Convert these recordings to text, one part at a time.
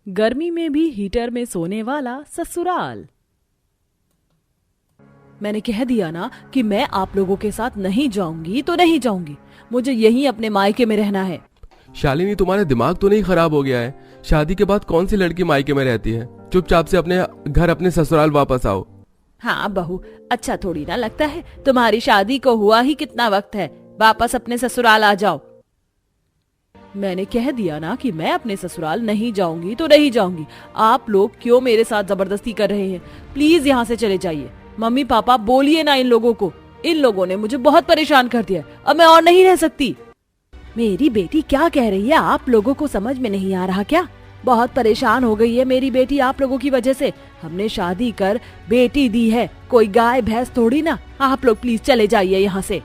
गर्मी में भी हीटर में सोने वाला ससुराल। मैंने कह दिया ना कि मैं आप लोगों के साथ नहीं जाऊंगी तो नहीं जाऊंगी। मुझे यहीं अपने मायके में रहना है। शालिनी, तुम्हारा दिमाग तो नहीं खराब हो गया है? शादी के बाद कौन सी लड़की मायके में रहती है? चुपचाप से अपने घर, अपने ससुराल वापस आओ। हाँ बहू, अच्छा थोड़ी ना लगता है? तुम्हारी शादी को हुआ ही कितना वक्त है, वापस अपने ससुराल आ जाओ। मैंने कह दिया ना कि मैं अपने ससुराल नहीं जाऊंगी तो नहीं जाऊंगी। आप लोग क्यों मेरे साथ जबरदस्ती कर रहे हैं? प्लीज यहाँ से चले जाइए। मम्मी पापा बोलिए ना इन लोगों को। इन लोगों ने मुझे बहुत परेशान कर दिया। अब मैं और नहीं रह सकती। मेरी बेटी क्या कह रही है? आप लोगों को समझ में नहीं आ रहा क्या? बहुत परेशान हो गई है मेरी बेटी आप लोगों की वजह से। हमने शादी कर बेटी दी है, कोई गाय भैंस थोड़ी ना। आप लोग प्लीज चले जाइए यहाँ से।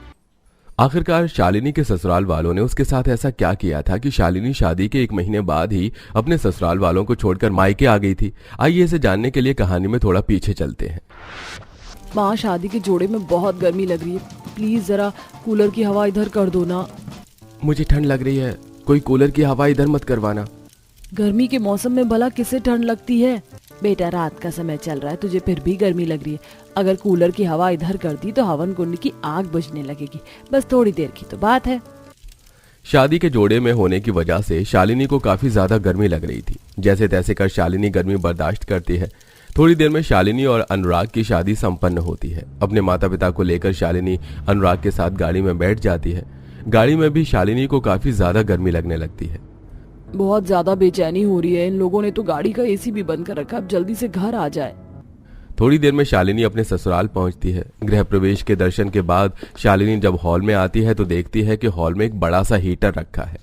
आखिरकार शालिनी के ससुराल वालों ने उसके साथ ऐसा क्या किया था कि शालिनी शादी के 1 महीने बाद ही अपने ससुराल वालों को छोड़कर मायके आ गई थी? आइए इसे जानने के लिए कहानी में थोड़ा पीछे चलते हैं। माँ, शादी के जोड़े में बहुत गर्मी लग रही है। प्लीज जरा कूलर की हवा इधर कर दो ना। मुझे ठंड लग रही है, कोई कूलर की हवा इधर मत करवाना। गर्मी के मौसम में भला किसे ठंड लगती है? बेटा, रात का समय चल रहा है, तुझे फिर भी गर्मी लग रही है। अगर कूलर की हवा इधर कर दी तो हवन कुंड की आग बुझने लगेगी। बस थोड़ी देर की तो बात है। शादी के जोड़े में होने की वजह से शालिनी को काफी ज्यादा गर्मी लग रही थी। जैसे तैसे कर शालिनी गर्मी बर्दाश्त करती है। थोड़ी देर में शालिनी और अनुराग की शादी संपन्न होती है। अपने माता पिता को लेकर शालिनी अनुराग के साथ गाड़ी में बैठ जाती है। गाड़ी में भी शालिनी को काफी ज्यादा गर्मी लगने लगती है। बहुत ज्यादा बेचैनी हो रही है। इन लोगों ने तो गाड़ी का एसी भी बंद कर रखा। अब जल्दी से घर आ जाए। थोड़ी देर में शालिनी अपने ससुराल पहुंचती है। गृह प्रवेश के दर्शन के बाद शालिनी जब हॉल में आती है तो देखती है कि हॉल में एक बड़ा सा हीटर रखा है।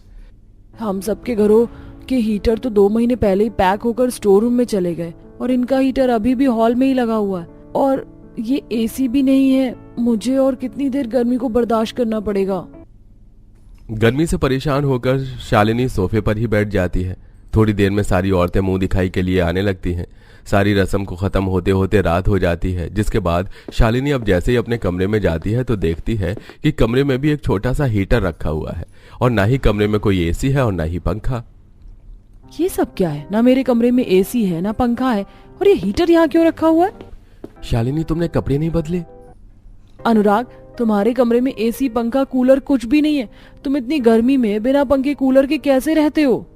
हम सबके घरों के हीटर तो 2 महीने पहले ही पैक होकर स्टोर रूम में चले गए और इनका हीटर अभी भी हॉल में ही लगा हुआ है। और ये एसी भी नहीं है। मुझे और कितनी देर गर्मी को बर्दाश्त करना पड़ेगा? गर्मी से परेशान होकर शालिनी सोफे पर ही बैठ जाती है। थोड़ी देर में सारी औरतें मुंह दिखाई के लिए आने लगती हैं। सारी रस्म को खत्म होते होते रात हो जाती है, जिसके बाद शालिनी अब जैसे ही अपने कमरे में जाती है तो देखती है कि कमरे में भी एक छोटा सा हीटर रखा हुआ है और ना ही कमरे में कोई एसी है और ना ही पंखा। ये सब क्या है? ना मेरे कमरे में एसी है ना पंखा है, और ये हीटर यहाँ क्यों रखा हुआ है? शालिनी, तुमने कपड़े नहीं बदले? अनुराग, तुम्हारे कमरे में एसी पंखा कूलर कुछ भी नहीं है। तुम इतनी गर्मी में बिना पंखे कूलर के कैसे रहते हो?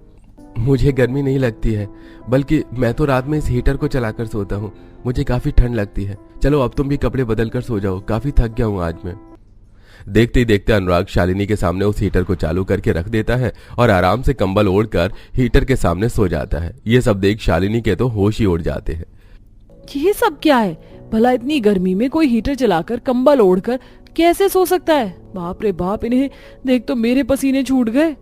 मुझे गर्मी नहीं लगती है, बल्कि मैं तो रात में इस हीटर को चलाकर सोता हूँ। मुझे काफी ठंड लगती है। चलो अब तुम भी कपड़े बदल कर सो जाओ, काफी थक गया हूँ आज मैं। देखते ही देखते अनुराग शालिनी के सामने उस हीटर को चालू करके रख देता है और आराम से कंबल ओढ़कर हीटर के सामने सो जाता है। ये सब देख शालिनी के तो होश ही उड़ जाते हैं। ये सब क्या है भला? इतनी गर्मी में कोई हीटर चलाकर कंबल ओढ़कर कैसे सो सकता है? बाप रे बाप, इन्हें देख तो मेरे पसीने छूट गए।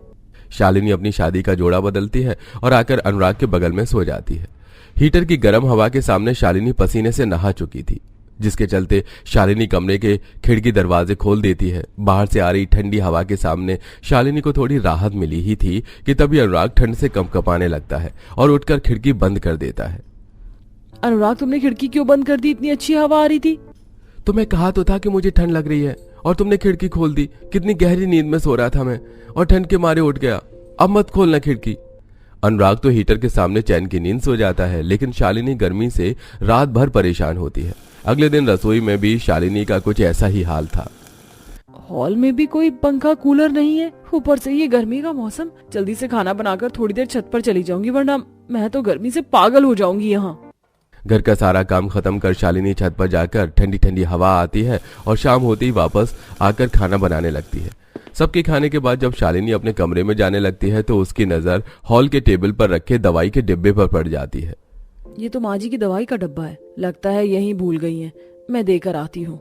शालिनी अपनी शादी का जोड़ा बदलती है और आकर अनुराग के बगल में सो जाती है। हीटर की गर्म हवा के सामने शालिनी पसीने से नहा चुकी थी, जिसके चलते शालिनी कमरे के खिड़की दरवाजे खोल देती है। बाहर से आ रही ठंडी हवा के सामने शालिनी को थोड़ी राहत मिली ही थी कि तभी अनुराग ठंड से कंपकपाने लगता है और उठकर खिड़की बंद कर देता है। अनुराग, तुमने खिड़की क्यों बंद कर दी? इतनी अच्छी हवा आ रही थी। तो मैं कहा तो था कि मुझे ठंड लग रही है और तुमने खिड़की खोल दी। कितनी गहरी नींद में सो रहा था मैं और ठंड के मारे उठ गया। अब मत खोलना खिड़की। अनुराग तो हीटर के सामने चैन की नींद सो जाता है, लेकिन शालिनी गर्मी से रात भर परेशान होती है। अगले दिन रसोई में भी शालिनी का कुछ ऐसा ही हाल था। हॉल में भी कोई पंखा कूलर नहीं है, ऊपर से ये गर्मी का मौसम। जल्दी से खाना बनाकर थोड़ी देर छत पर चली जाऊंगी, वरना मैं तो गर्मी से पागल हो जाऊंगी यहाँ। घर का सारा काम खत्म कर शालिनी छत पर जाकर ठंडी ठंडी हवा आती है और शाम होते ही वापस आकर खाना बनाने लगती है। सबके खाने के बाद जब शालिनी अपने कमरे में जाने लगती है तो उसकी नजर हॉल के टेबल पर रखे दवाई के डिब्बे पर पड़ जाती है। ये तो माँ जी की दवाई का डब्बा है, लगता है यहीं भूल गई हैं। मैं देकर आती हूँ।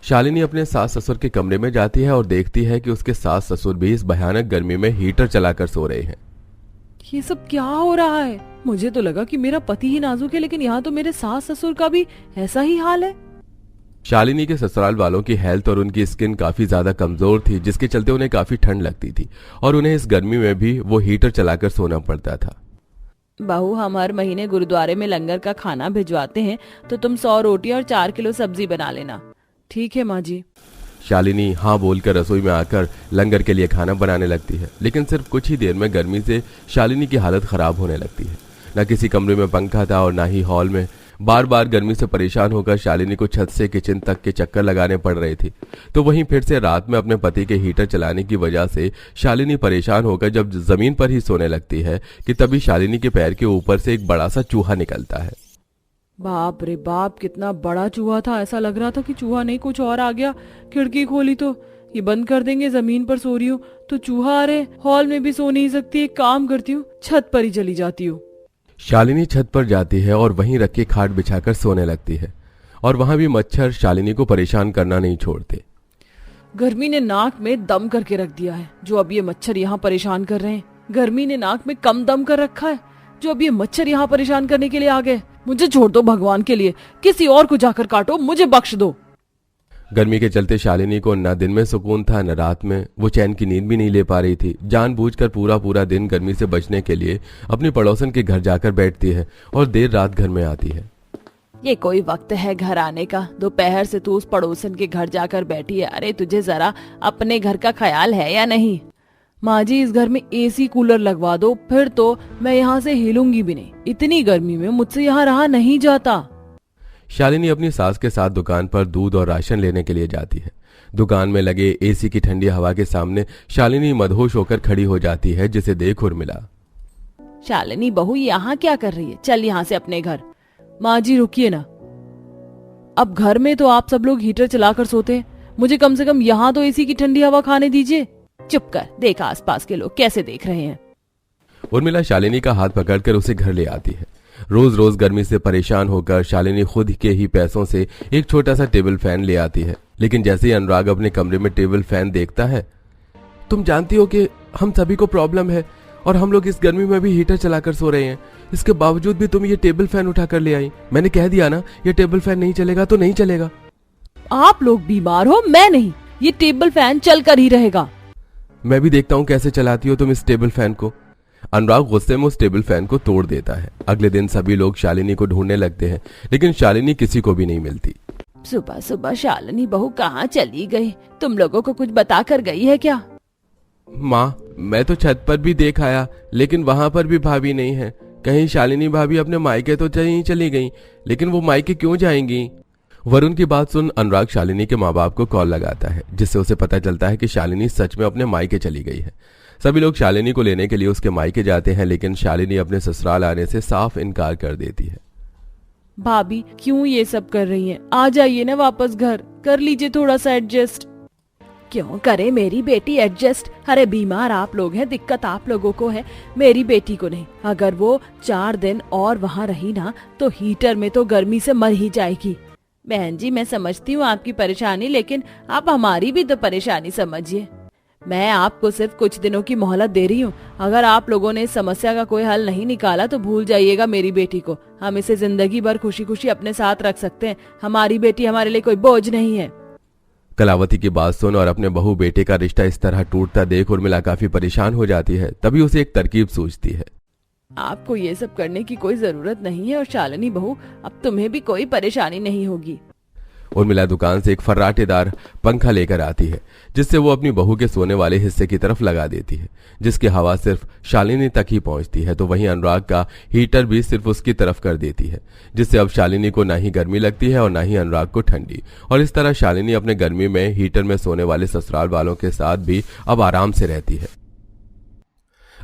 शालिनी अपने सास ससुर के कमरे में जाती है और देखती है कि उसके सास ससुर भी इस भयानक गर्मी में हीटर चलाकर सो रहे हैं। ये सब क्या हो रहा है? मुझे तो लगा कि मेरा पति ही नाजुक है, लेकिन यहाँ तो मेरे सास ससुर का भी ऐसा ही हाल है। शालिनी के ससुराल वालों की हेल्थ और उनकी स्किन काफी ज्यादा कमजोर थी, जिसके चलते उन्हें काफी ठंड लगती थी और उन्हें इस गर्मी में भी वो हीटर चलाकर सोना पड़ता था। बहू, हम हर महीने गुरुद्वारे में लंगर का खाना भिजवाते हैं, तो तुम 100 रोटी और 4 किलो सब्जी बना लेना। ठीक है माँ जी। शालिनी हाँ बोलकर रसोई में आकर लंगर के लिए खाना बनाने लगती है, लेकिन सिर्फ कुछ ही देर में गर्मी से शालिनी की हालत खराब होने लगती है। न किसी कमरे में पंखा था और ना ही हॉल में। बार बार गर्मी से परेशान होकर शालिनी को छत से किचन तक के चक्कर लगाने पड़ रहे थे। तो वहीं फिर से रात में अपने पति के हीटर चलाने की वजह से शालिनी परेशान होकर जब जमीन पर ही सोने लगती है कि तभी शालिनी के पैर के ऊपर से एक बड़ा सा चूहा निकलता है। बाप रे बाप, कितना बड़ा चूहा था। ऐसा लग रहा था कि चूहा नहीं कुछ और आ गया। खिड़की खोली तो ये बंद कर देंगे, जमीन पर सो रही हूँ तो चूहा आ रहे। हॉल में भी सो नहीं सकती, एक काम करती हूँ छत पर ही चली जाती हूँ। शालिनी छत पर जाती है और वहीं रख के खाट बिछाकर सोने लगती है और वहां भी मच्छर शालिनी को परेशान करना नहीं छोड़ते। गर्मी ने नाक में दम करके रख दिया है जो अब ये मच्छर यहाँ परेशान कर रहे हैं। गर्मी ने नाक में कम दम कर रखा है जो अब ये मच्छर यहाँ परेशान करने के लिए आ गए। मुझे छोड़ दो भगवान के लिए, किसी और को जाकर काटो, मुझे बख्श दो। गर्मी के चलते शालिनी को न दिन में सुकून था न रात में। वो चैन की नींद भी नहीं ले पा रही थी। जानबूझकर पूरा पूरा दिन गर्मी से बचने के लिए अपनी पड़ोसन के घर जाकर बैठती है और देर रात घर में आती है। ये कोई वक्त है घर आने का? दोपहर से तू उस पड़ोसन के घर जाकर बैठी है। अरे तुझे जरा अपने घर का ख्याल है या नहीं? माँ जी, इस घर में एसी कूलर लगवा दो, फिर तो मैं यहाँ से हिलूंगी भी नहीं। इतनी गर्मी में मुझसे यहाँ रहा नहीं जाता। शालिनी अपनी सास के साथ दुकान पर दूध और राशन लेने के लिए जाती है। दुकान में लगे एसी की ठंडी हवा के सामने शालिनी मदहोश होकर खड़ी हो जाती है, जिसे देख उर्मिला। शालिनी बहू, यहाँ क्या कर रही है? चल यहाँ से अपने घर। माँ जी रुकिए ना, अब घर में तो आप सब लोग हीटर चलाकर सोते हैं, मुझे कम से कम यहाँ तो एसी की ठंडी हवा खाने दीजिए। चुप कर, देख आसपास के लोग कैसे देख रहे हैं। उर्मिला शालिनी का हाथ पकड़कर उसे घर ले आती है। रोज रोज गर्मी से परेशान होकर शालिनी खुद के ही पैसों से एक छोटा सा टेबल फैन ले आती है, लेकिन जैसे ही अनुराग अपने कमरे में टेबल फैन देखता है, तुम जानती हो कि हम सभी को प्रॉब्लम है और हम लोग इस गर्मी में भी हीटर चलाकर सो रहे हैं, इसके बावजूद भी तुम ये टेबल फैन उठाकर ले आई। मैंने कह दिया ना, ये टेबल फैन नहीं चलेगा तो नहीं चलेगा। आप लोग बीमार हो, मैं नहीं। ये टेबल फैन चलकर ही रहेगा। मैं भी देखता हूँ कैसे चलाती हो तुम इस टेबल फैन को। अनुराग गुस्से में उस टेबल फैन को तोड़ देता है। अगले दिन सभी लोग शालिनी को ढूंढने लगते हैं, लेकिन शालिनी किसी को भी नहीं मिलती। सुबह सुबह शालिनी बहू कहाँ चली गई? तुम लोगों को कुछ बता कर गई है क्या? माँ, मैं तो छत पर भी देख आया, लेकिन वहां पर भी भाभी नहीं है। कहीं शालिनी भाभी अपने मायके तो चली गई, लेकिन वो मायके क्यों जाएंगी? वरुण की बात सुन अनुराग शालिनी के माँ बाप को कॉल लगाता है, जिससे उसे पता चलता है कि शालिनी सच में अपने मायके चली गई है। सभी लोग शालिनी को लेने के लिए उसके मायके जाते हैं, लेकिन शालिनी अपने ससुराल आने से साफ इनकार कर देती है। भाभी क्यों ये सब कर रही हैं? आ जाइए ना वापस घर, कर लीजिए थोड़ा सा एडजस्ट। क्यों करे मेरी बेटी एडजस्ट? अरे बीमार आप लोग हैं, दिक्कत आप लोगों को है, मेरी बेटी को नहीं। अगर वो 4 दिन और वहाँ रही ना तो हीटर में तो गर्मी से मर ही जाएगी। बहन जी, मैं समझती हूँ आपकी परेशानी, लेकिन आप हमारी भी तो परेशानी समझिए। मैं आपको सिर्फ कुछ दिनों की मोहलत दे रही हूँ। अगर आप लोगों ने इस समस्या का कोई हल नहीं निकाला तो भूल जाइएगा मेरी बेटी को। हम इसे जिंदगी भर खुशी खुशी अपने साथ रख सकते हैं। हमारी बेटी हमारे लिए कोई बोझ नहीं है। कलावती की बात सुन और अपने बहू बेटे का रिश्ता इस तरह टूटता देख उर्मिला काफी परेशान हो जाती है। तभी उसे एक तरकीब सूझती है। आपको ये सब करने की कोई जरूरत नहीं है और शालिनी बहू, अब तुम्हें भी कोई परेशानी नहीं होगी। उर्मिला दुकान से एक फर्राटेदार पंखा लेकर आती है, जिससे वो अपनी बहू के सोने वाले हिस्से की तरफ लगा देती है, जिसकी हवा सिर्फ शालिनी तक ही पहुंचती है। तो वहीं अनुराग का हीटर भी सिर्फ उसकी तरफ कर देती है, जिससे अब शालिनी को ना ही गर्मी लगती है और ना ही अनुराग को ठंडी। और इस तरह शालिनी अपने गर्मी में हीटर में सोने वाले ससुराल वालों के साथ भी अब आराम से रहती है।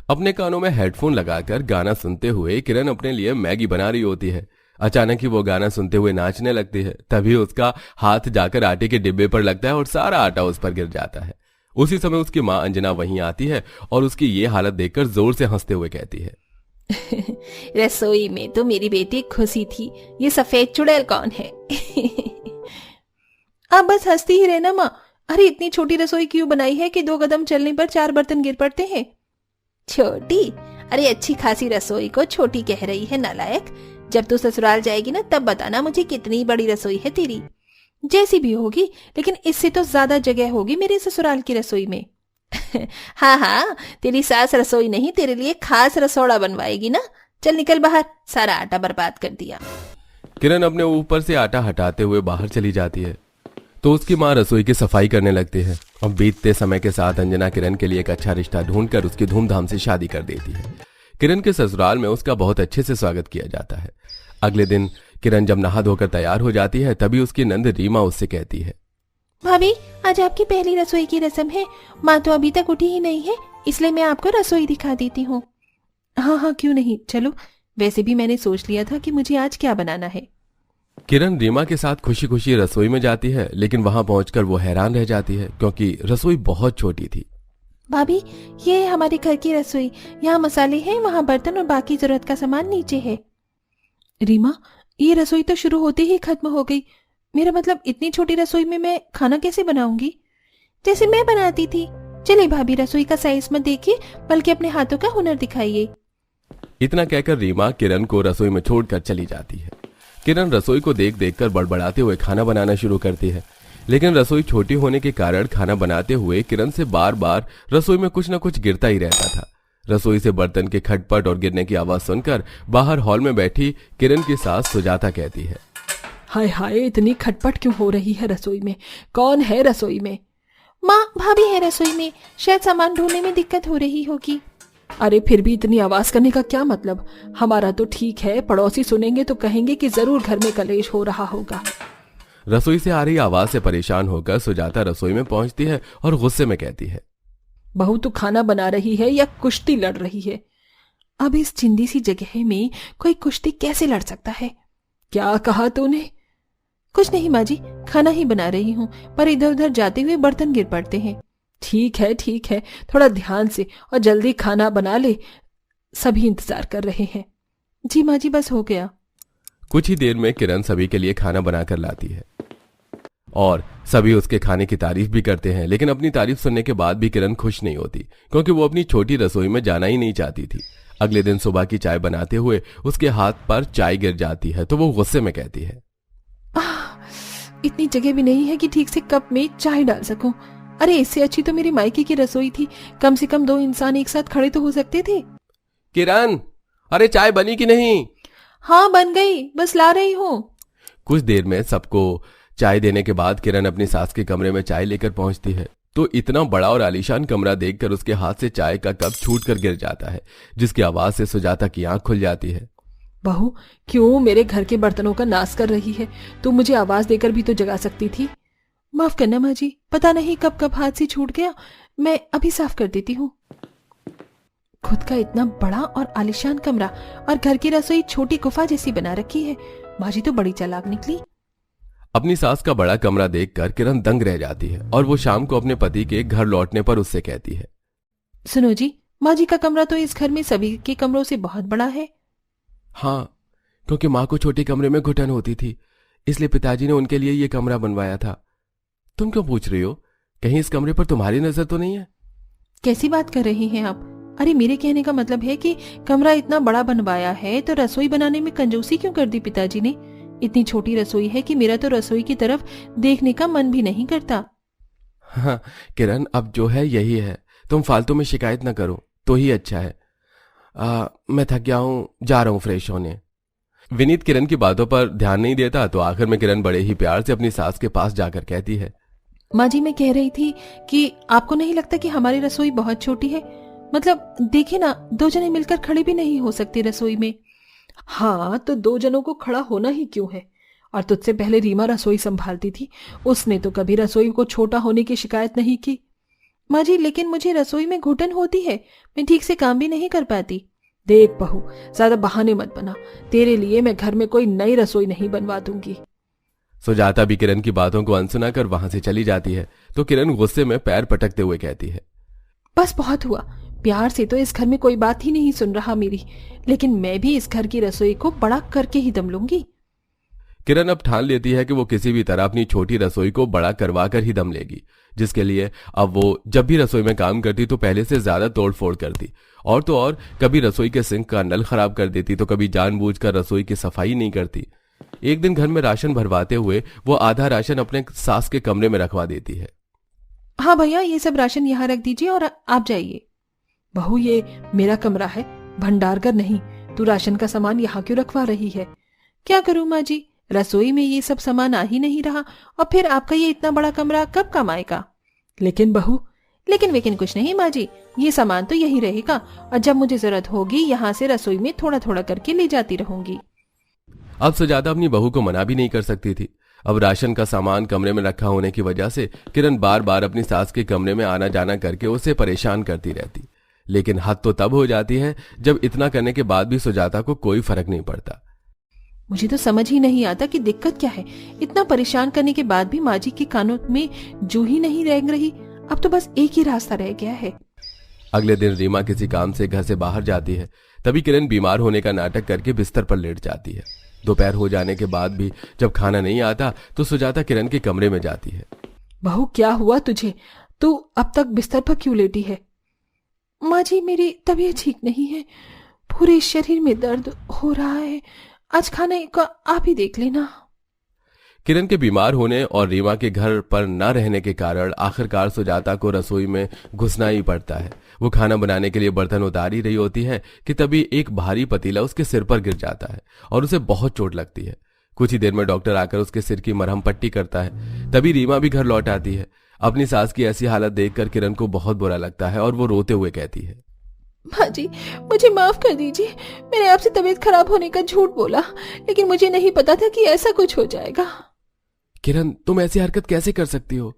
अपने कानों में हेडफोन लगाकर गाना सुनते हुए किरण अपने लिए मैगी बना रही होती है। अचानक ही वो गाना सुनते हुए नाचने लगती है। तभी उसका हाथ जाकर आटे के डिब्बे पर लगता है और सारा आटा उस पर गिर जाता है। उसी समय उसकी माँ अंजना वहीं आती है और उसकी ये हालत देखकर जोर से हंसते हुए कहती है, रसोई में तो मेरी बेटी खुशी थी, ये सफेद चुड़ैल कौन है? अब बस हंसती ही रहना माँ। अरे इतनी छोटी रसोई क्यों बनाई है कि 2 कदम चलने पर 4 बर्तन गिर पड़ते हैं? छोटी? अरे अच्छी खासी रसोई को छोटी कह रही है नालायक। जब तू ससुराल जाएगी ना तब बताना मुझे कितनी बड़ी रसोई है तेरी। जैसी भी होगी, लेकिन इससे तो ज्यादा जगह होगी मेरे ससुराल की रसोई में। हाँ हाँ, तेरी सास रसोई नहीं तेरे लिए खास रसोड़ा बनवाएगी ना। चल निकल बाहर, सारा आटा बर्बाद कर दिया। किरण अपने ऊपर से आटा हटाते हुए बाहर चली जाती है तो उसकी माँ रसोई की सफाई करने लगती है। अब बीतते समय के साथ अंजना किरण के लिए एक अच्छा रिश्ता ढूंढकर उसकी धूमधाम से शादी कर देती है। किरण के ससुराल में उसका बहुत अच्छे से स्वागत किया जाता है। अगले दिन किरण जब नहा धोकर तैयार हो जाती है तभी उसकी नंद रीमा उससे कहती है, भाभी आज आपकी पहली रसोई की रस्म है। माँ तो अभी तक उठी ही नहीं है, इसलिए मैं आपको रसोई दिखा देती हूँ। हाँ हाँ क्यों नहीं, चलो। वैसे भी मैंने सोच लिया था कि मुझे आज क्या बनाना है। किरण रीमा के साथ खुशी खुशी रसोई में जाती है, लेकिन वहां पहुंचकर वो हैरान रह जाती है क्योंकि रसोई बहुत छोटी थी। भाभी ये है हमारे घर की रसोई, यहाँ मसाले हैं, वहाँ बर्तन और बाकी जरूरत का सामान नीचे है। रीमा ये रसोई तो शुरू होते ही खत्म हो गई। मेरा मतलब इतनी छोटी रसोई में मैं खाना कैसे बनाऊंगी, जैसे मैं बनाती थी। चलिए भाभी रसोई का साइज मत देखिए, बल्कि अपने हाथों का हुनर दिखाइए। इतना कहकर रीमा किरण को रसोई में छोड़कर चली जाती है। किरण रसोई को देख देखकर बड़बड़ाते हुए खाना बनाना शुरू करती है, लेकिन रसोई छोटी होने के कारण खाना बनाते हुए किरण से बार बार रसोई में कुछ न कुछ गिरता ही रहता था। रसोई से बर्तन के खटपट और गिरने की आवाज सुनकर बाहर हॉल में बैठी किरण की सास सुजाता कहती है, हाय हाय इतनी खटपट क्यों हो रही है रसोई में? कौन है रसोई में? माँ भाभी है रसोई में, शायद सामान ढूंढने में दिक्कत हो रही होगी। अरे फिर भी इतनी आवाज करने का क्या मतलब? हमारा तो ठीक है, पड़ोसी सुनेंगे तो कहेंगे कि जरूर घर में कलेश हो रहा होगा। रसोई से आ रही आवाज से परेशान होकर सुजाता रसोई में पहुंचती है और गुस्से में कहती है, बहू तू खाना बना रही है या कुश्ती लड़ रही है? अब इस चिंदी सी जगह में कोई कुश्ती कैसे लड़ सकता है? क्या कहा तूने? कुछ नहीं माँ जी, खाना ही बना रही हूँ, पर इधर उधर जाते हुए बर्तन गिर पड़ते हैं। ठीक है, थोड़ा ध्यान से और जल्दी खाना बना ले, सभी इंतजार कर रहे हैं। जी माँ जी बस हो गया। कुछ ही देर में किरण सभी के लिए खाना बनाकर लाती है और सभी उसके खाने की तारीफ भी करते हैं, लेकिन अपनी तारीफ सुनने के बाद भी किरण खुश नहीं होती क्योंकि वो अपनी छोटी रसोई में जाना ही नहीं चाहती थी। अगले दिन सुबह की चाय बनाते हुए उसके हाथ पर चाय गिर जाती है तो वो गुस्से में कहती है, इतनी जगह भी नहीं है कि ठीक से कप में चाय डाल सकूं। अरे इससे अच्छी तो मेरी मायके की रसोई थी, कम से कम 2 इंसान एक साथ खड़े तो हो सकते थे। किरण अरे चाय बनी कि नहीं? हाँ बन गई, बस ला रही हूँ। कुछ देर में सबको चाय देने के बाद किरण अपनी सास के कमरे में चाय लेकर पहुंचती है तो इतना बड़ा और आलीशान कमरा देखकर उसके हाथ से चाय का कप छूटकर गिर जाता है, जिसकी आवाज से सुजाता की आंख खुल जाती है। बहू क्यों मेरे घर के बर्तनों का नाश कर रही है? तू मुझे आवाज देकर भी तो जगा सकती थी। माफ करना माँ जी, पता नहीं कब कब हाथ से छूट गया, मैं अभी साफ कर देती हूँ। खुद का इतना बड़ा और आलीशान कमरा और घर की रसोई छोटी गुफा जैसी बना रखी है। माँ जी तो बड़ी चालाक निकली। अपनी सास का बड़ा कमरा देखकर किरण दंग रह जाती है और वो शाम को अपने पति के घर लौटने पर उससे कहती है, सुनो जी, माँ जी का कमरा तो इस घर में सभी के कमरों से बहुत बड़ा है। हाँ, क्योंकि माँ को छोटे कमरे में घुटन होती थी, इसलिए पिताजी ने उनके लिए ये कमरा बनवाया था। तुम क्यों पूछ रही हो? कहीं इस कमरे पर तुम्हारी नजर तो नहीं है? कैसी बात कर रही हैं आप? अरे मेरे कहने का मतलब है कि कमरा इतना बड़ा बनवाया है तो रसोई बनाने में कंजूसी क्यों कर दी पिताजी ने? इतनी छोटी रसोई है कि मेरा तो रसोई की तरफ देखने का मन भी नहीं करता। हाँ किरण, अब जो है यही है, तुम फालतू में शिकायत ना करो तो ही अच्छा है। मैं थक गया हूँ, जा रहा हूँ फ्रेश होने। विनीत किरण की बातों पर ध्यान नहीं देता तो आखिर में किरण बड़े ही प्यार से अपनी सास के पास जाकर कहती है, माँ जी मैं कह रही थी कि आपको नहीं लगता कि हमारी रसोई बहुत छोटी है? मतलब देखिए ना, 2 जने मिलकर खड़े भी नहीं हो सकते रसोई में। हाँ तो 2 जनों को खड़ा होना ही क्यों है? और तुझसे पहले रीमा रसोई संभालती थी, उसने तो कभी रसोई को छोटा होने की शिकायत नहीं की। माँ जी लेकिन मुझे रसोई में घुटन होती है, मैं ठीक से काम भी नहीं कर पाती। देख बहू, ज्यादा बहाने मत बना, तेरे लिए मैं घर में कोई नई रसोई नहीं बनवा दूंगी। सुजाता भी किरण की बातों को अनसुना कर वहां से चली जाती है तो किरण गुस्से में पैर पटकते हुए कहती है, बस बहुत हुआ, प्यार से तो इस घर में कोई बात ही नहीं सुन रहा मेरी, लेकिन मैं भी इस घर की रसोई को बड़ा करके ही दम लूंगी। किरण अब ठान लेती है कि वो किसी भी तरह अपनी छोटी रसोई को बड़ा करवा कर ही दम लेगी, जिसके लिए अब वो जब भी रसोई में काम करती तो पहले से ज्यादा तोड़फोड़ करती, और तो और कभी रसोई के सिंक का नल खराब कर देती तो कभी जानबूझकर रसोई की सफाई नहीं करती। एक दिन घर में राशन भरवाते हुए वो आधा राशन अपने सास के कमरे में रखवा देती है। हाँ भैया ये सब राशन यहाँ रख दीजिए और आप जाइए। बहू ये मेरा कमरा है, भंडारघर नहीं, तू राशन का सामान यहाँ क्यों रखवा रही है? क्या करूँ माँ जी, रसोई में ये सब सामान आ ही नहीं रहा, और फिर आपका ये इतना बड़ा कमरा कब काम आएगा? लेकिन बहू, लेकिन कुछ नहीं माँ जी, ये सामान तो यही रहेगा और जब मुझे जरूरत होगी यहाँ से रसोई में थोड़ा थोड़ा करके ले जाती रहूंगी। अब सुजाता अपनी बहू को मना भी नहीं कर सकती थी। अब राशन का सामान कमरे में रखा होने की वजह से किरण बार बार अपनी सास के कमरे में आना जाना करके उसे परेशान करती रहती। लेकिन हद तो तब हो जाती है जब इतना करने के बाद भी सुजाता को कोई फर्क नहीं पड़ता। मुझे तो समझ ही नहीं आता कि दिक्कत क्या है। इतना परेशान करने के बाद भी माँ जी के कानों में जू ही नहीं रेंग रही। अब तो बस एक ही रास्ता रह गया है। अगले दिन रीमा किसी काम से घर से बाहर जाती है। तभी किरण बीमार होने का नाटक करके बिस्तर पर लेट जाती है। दोपहर हो जाने के बाद भी जब खाना नहीं आता तो सुजाता किरण के कमरे में जाती है। बहू क्या हुआ तुझे? तू अब तक बिस्तर पर क्यों लेटी है? माँ जी मेरी तबीयत ठीक नहीं है, पूरे शरीर में दर्द हो रहा है। आज खाने का आप ही देख लेना। किरण के बीमार होने और रीमा के घर पर न रहने के कारण आखिरकार सुजाता को रसोई में घुसना ही पड़ता है। वो खाना बनाने के लिए बर्तन उतार ही रही होती है कि तभी एक भारी पतीला उसके सिर पर गिर जाता है और उसे बहुत चोट लगती है। कुछ ही देर में डॉक्टर आकर उसके सिर की मरहम पट्टी करता है। तभी रीमा भी घर लौट आती है। अपनी सास की ऐसी हालत देखकर किरण को बहुत बुरा लगता है और वो रोते हुए कहती है, माँ जी मुझे माफ कर दीजिए। मैंने आपसे तबीयत खराब होने का झूठ बोला, लेकिन मुझे नहीं पता था कि ऐसा कुछ हो जाएगा। किरण तुम ऐसी हरकत कैसे कर सकती हो?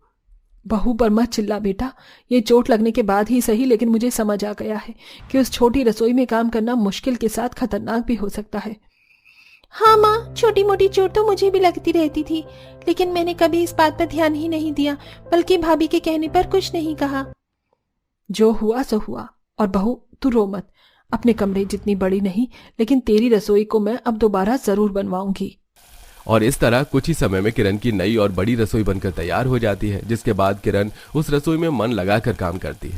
बहू पर मत चिल्ला बेटा। ये चोट लगने के बाद ही सही, लेकिन मुझे समझ आ गया है कि उस छोटी रसोई में काम करना मुश्किल के साथ खतरनाक भी हो सकता है। हाँ माँ, छोटी मोटी चोट तो मुझे भी लगती रहती थी, लेकिन मैंने कभी इस बात पर ध्यान ही नहीं दिया, बल्कि भाभी के कहने पर कुछ नहीं कहा। जो हुआ सो हुआ। और बहू तू रो मत। अपने कमरे जितनी बड़ी नहीं, लेकिन तेरी रसोई को मैं अब दोबारा जरूर बनवाऊंगी। और इस तरह कुछ ही समय में किरण की नई और बड़ी रसोई बनकर तैयार हो जाती है, जिसके बाद किरण उस रसोई में मन लगाकर काम करती है।